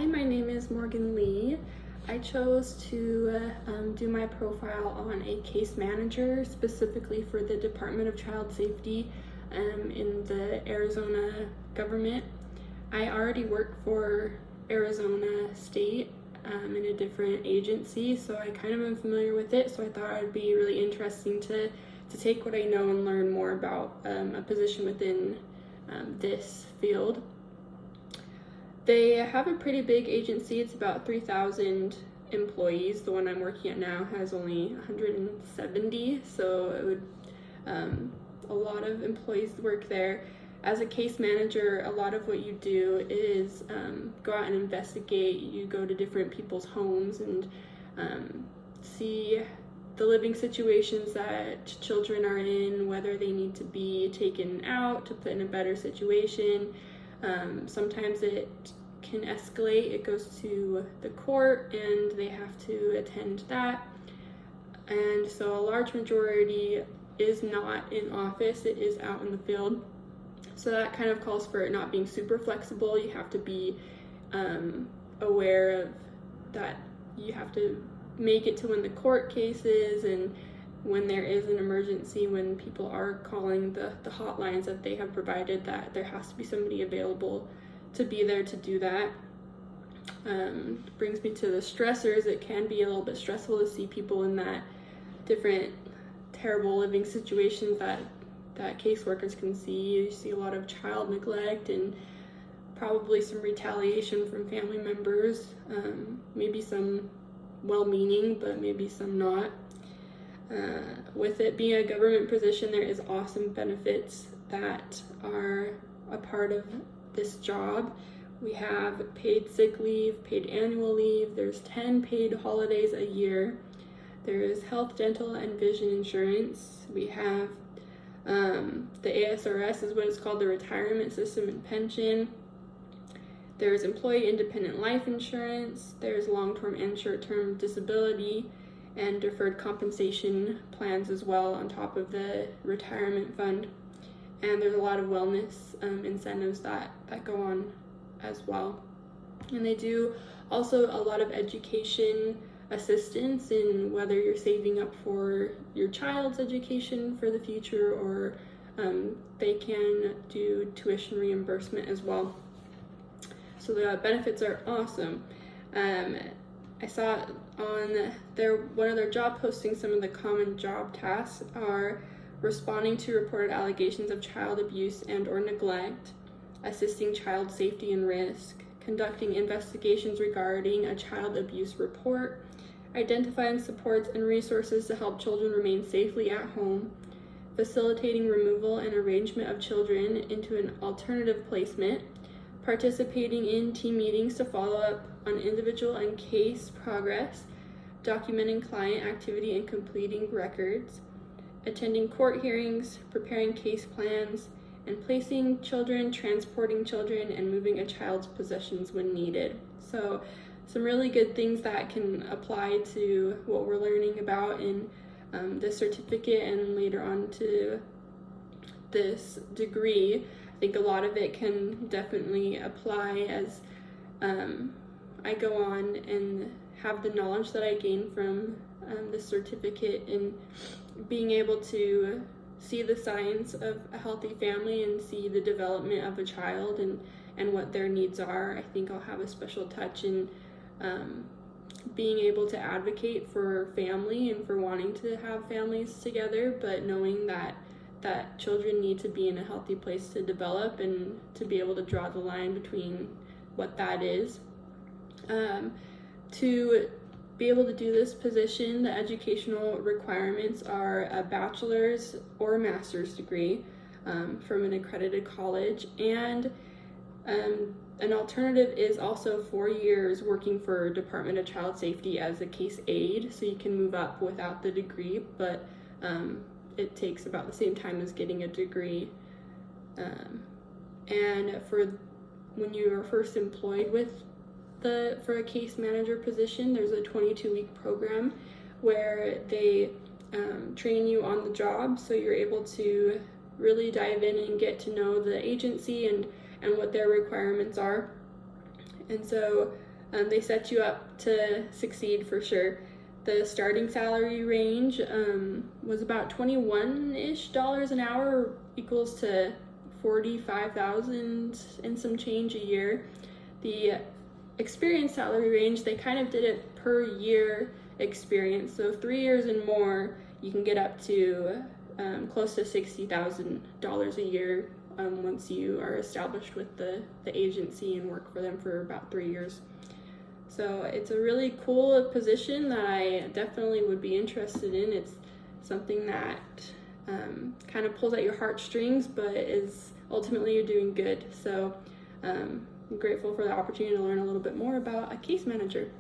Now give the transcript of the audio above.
my name is Morgan Lee. I chose to do my profile on a case manager specifically for the Department of Child Safety in the Arizona government. I already work for Arizona State in a different agency, so I kind of am familiar with it, so I thought it would be really interesting to take what I know and learn more about a position within this field. They have a pretty big agency. It's about 3,000 employees. The one I'm working at now has only 170, so it would a lot of employees work there. As a case manager, a lot of what you do is go out and investigate. You go to different people's homes and see the living situations that children are in, whether they need to be taken out to put in a better situation. Sometimes it can escalate. It goes to the court and they have to attend that. And so a large majority is not in office, it is out in the field. So that kind of calls for it not being super flexible. You have to be aware of that. You have to make it to when the court cases and when there is an emergency, when people are calling the hotlines that they have provided, that there has to be somebody available to be there to do that. Brings me to the stressors. It can be a little bit stressful to see people in that different terrible living situations that caseworkers can see. You see a lot of child neglect and probably some retaliation from family members, maybe some well-meaning, but maybe some not. With it being a government position, there is awesome benefits that are a part of this job. We have paid sick leave, paid annual leave, there's 10 paid holidays a year, there is health, dental, and vision insurance. We have the ASRS is what it's called, the retirement system and pension. There's employee independent life insurance, there's long-term and short-term disability, and deferred compensation plans as well on top of the retirement fund. And there's a lot of wellness incentives that go on as well. And they do also a lot of education assistance in whether you're saving up for your child's education for the future, or they can do tuition reimbursement as well. So the benefits are awesome. I saw on one of their job postings, some of the common job tasks are responding to reported allegations of child abuse and or neglect, assisting child safety and risk, conducting investigations regarding a child abuse report, identifying supports and resources to help children remain safely at home, facilitating removal and arrangement of children into an alternative placement, participating in team meetings to follow up on individual and case progress, documenting client activity and completing records, attending court hearings, preparing case plans, and placing children, transporting children, and moving a child's possessions when needed. So some really good things that can apply to what we're learning about in this certificate and later on to this degree. I think a lot of it can definitely apply as I go on and have the knowledge that I gain from this certificate, and being able to see the signs of a healthy family and see the development of a child and what their needs are. I think I'll have a special touch in being able to advocate for family and for wanting to have families together, but knowing that children need to be in a healthy place to develop and to be able to draw the line between what that is. To be able to do this position, the educational requirements are a bachelor's or master's degree from an accredited college, and an alternative is also 4 years working for Department of Child Safety as a case aide, so you can move up without the degree, but it takes about the same time as getting a degree. And for when you are first employed for a case manager position, there's a 22-week program where they train you on the job, so you're able to really dive in and get to know the agency and what their requirements are. And so They set you up to succeed for sure. The starting salary range was about $21-ish an hour, equals to 45,000 and some change a year. The experience salary range, they kind of did it per year experience. So 3 years and more, you can get up to close to $60,000 a year once you are established with the agency and work for them for about 3 years. So it's a really cool position that I definitely would be interested in. It's something that kind of pulls at your heartstrings, but is ultimately you're doing good. So I'm grateful for the opportunity to learn a little bit more about a case manager.